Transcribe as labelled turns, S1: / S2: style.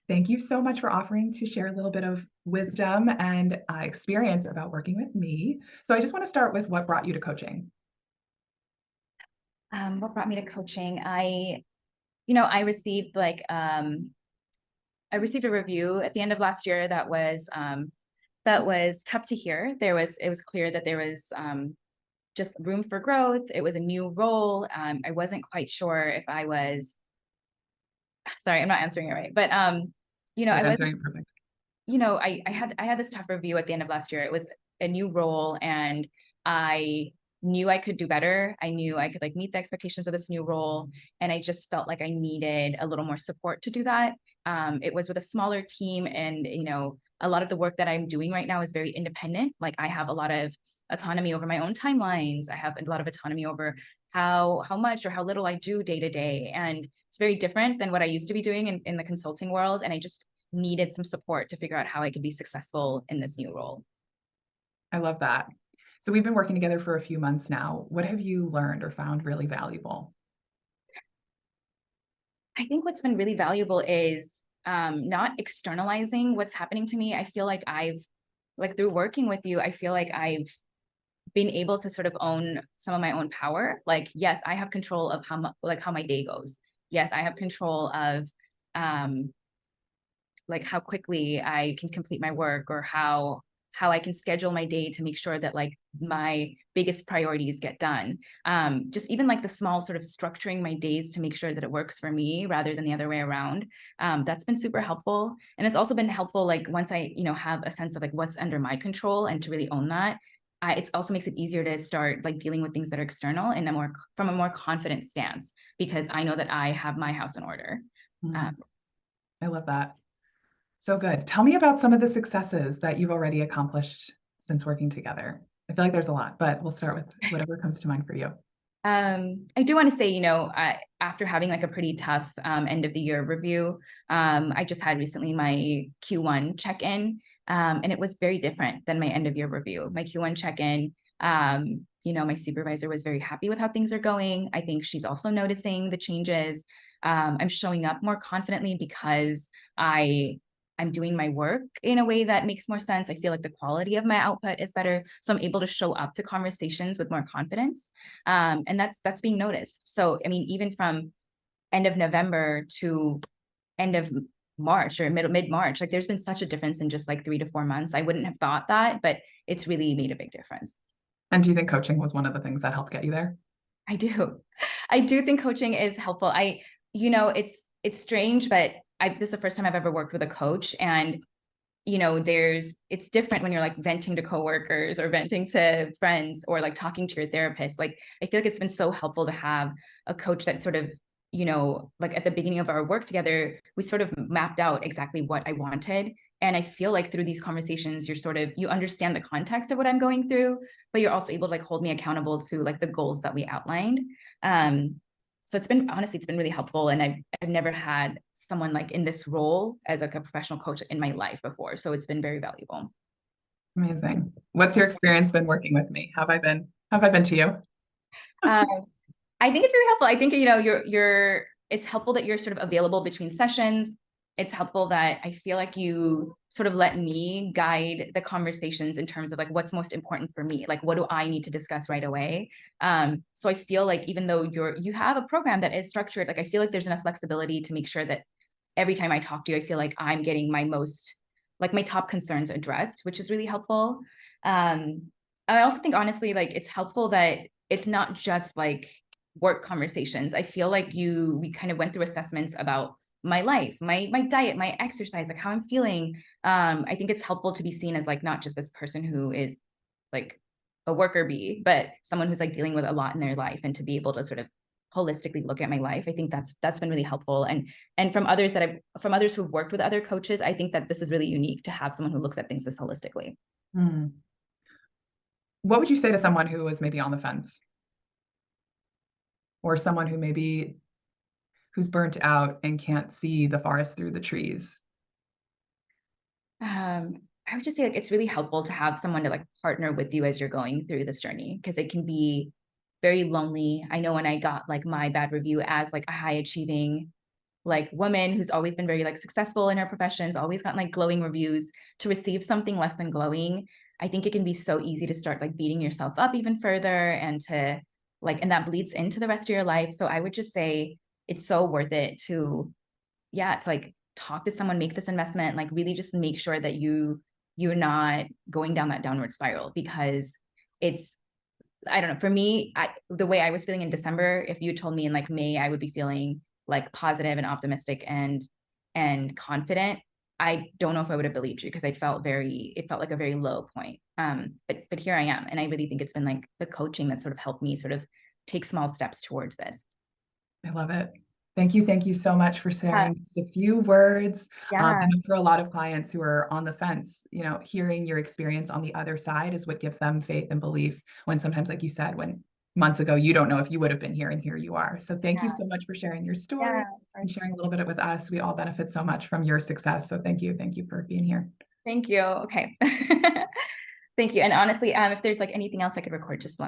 S1: Thank you so much for offering to share a little bit of wisdom and experience about working with me. So I just want to start with what brought you to coaching.
S2: What brought me to coaching? I received I received a review at the end of last year that was tough to hear. It was clear that there was just room for growth. It was a new role. I wasn't quite sure if I was, sorry, I'm not answering it right, but I
S1: You're
S2: was,
S1: answering it perfect.
S2: I had this tough review at the end of last year. It was a new role, and I knew I could do better. I knew I could like meet the expectations of this new role, and I just felt like I needed a little more support to do that. It was with a smaller team, and a lot of the work that I'm doing right now is very independent. Like I have a lot of autonomy over my own timelines. I have a lot of autonomy over how much or how little I do day to day, and it's very different than what I used to be doing in the consulting world. And I just needed some support to figure out how I could be successful in this new role.
S1: I love that. So we've been working together for a few months now. What have you learned or found really valuable?
S2: I think what's been really valuable is not externalizing what's happening to me. I feel like like through working with you, I feel like I've been able to sort of own some of my own power. Like, yes, I have control of how my day goes. Yes, I have control of um, like how quickly I can complete my work, or how I can schedule my day to make sure that like my biggest priorities get done. Just even like the small sort of structuring my days to make sure that it works for me rather than the other way around. That's been super helpful. And it's also been helpful like once I, have a sense of like what's under my control and to really own that. It also makes it easier to start like dealing with things that are external in from a more confident stance, because I know that I have my house in order.
S1: Mm, I love that. So good. Tell me about some of the successes that you've already accomplished since working together. I feel like there's a lot, but we'll start with whatever comes to mind for you.
S2: I do want to say, after having like a pretty tough end of the year review, I just had recently my Q1 check-in, and it was very different than my end of year review. My Q1 check-in, my supervisor was very happy with how things are going. I think she's also noticing the changes. I'm showing up more confidently because I'm doing my work in a way that makes more sense. I feel like the quality of my output is better, so I'm able to show up to conversations with more confidence, and that's being noticed. So, I mean, even from end of November to end of March or mid March, like there's been such a difference in just like 3 to 4 months. I wouldn't have thought that, but it's really made a big difference.
S1: And do you think coaching was one of the things that helped get you there?
S2: I do. I do think coaching is helpful. It's strange, but this is the first time I've ever worked with a coach, and it's different when you're like venting to coworkers or venting to friends or like talking to your therapist. Like I feel like it's been so helpful to have a coach that sort of, like at the beginning of our work together, we sort of mapped out exactly what I wanted. And I feel like through these conversations, you understand the context of what I'm going through, but you're also able to like hold me accountable to like the goals that we outlined. So it's been really helpful. And I've never had someone like in this role as like a professional coach in my life before. So it's been very valuable.
S1: Amazing. What's your experience been working with me? How have I been to you?
S2: Uh, I think it's really helpful. I think, it's helpful that you're sort of available between sessions. It's helpful that I feel like you sort of let me guide the conversations in terms of like what's most important for me. Like, what do I need to discuss right away? So I feel like even though you have a program that is structured, like I feel like there's enough flexibility to make sure that every time I talk to you, I feel like I'm getting my top concerns addressed, which is really helpful. I also think honestly, like it's helpful that it's not just like work conversations. I feel like we kind of went through assessments about my life, my diet, my exercise, like how I'm feeling. I think it's helpful to be seen as like not just this person who is like a worker bee, but someone who's like dealing with a lot in their life, and to be able to sort of holistically look at my life. I think that's been really helpful. And from others who've worked with other coaches, I think that this is really unique to have someone who looks at things this holistically.
S1: Hmm. What would you say to someone who is maybe on the fence or someone who's burnt out and can't see the forest through the trees?
S2: I would just say like it's really helpful to have someone to like partner with you as you're going through this journey, because it can be very lonely. I know when I got like my bad review as like a high achieving like woman who's always been very like successful in her professions, always gotten like glowing reviews, to receive something less than glowing, I think it can be so easy to start like beating yourself up even further, and to like, and that bleeds into the rest of your life. So I would just say it's so worth it to, yeah, it's like talk to someone, make this investment, like really just make sure that you're not going down that downward spiral, because it's, I don't know, for me, the way I was feeling in December, if you told me in like May, I would be feeling like positive and optimistic and confident, I don't know if I would have believed you, because it felt like a very low point. But here I am. And I really think it's been like the coaching that sort of helped me sort of take small steps towards this.
S1: I love it. Thank you. Thank you so much for
S2: Yeah.
S1: sharing just a few words.
S2: Yeah.
S1: I know for a lot of clients who are on the fence, you know, hearing your experience on the other side is what gives them faith and belief, when sometimes, like you said, when months ago, you don't know if you would have been here, and here you are. So thank you so much for sharing your story and sharing a little bit with us. We all benefit so much from your success. So thank you. Thank you for being here.
S2: Thank you. Okay. Thank you. And honestly, if there's like anything else I could record, just let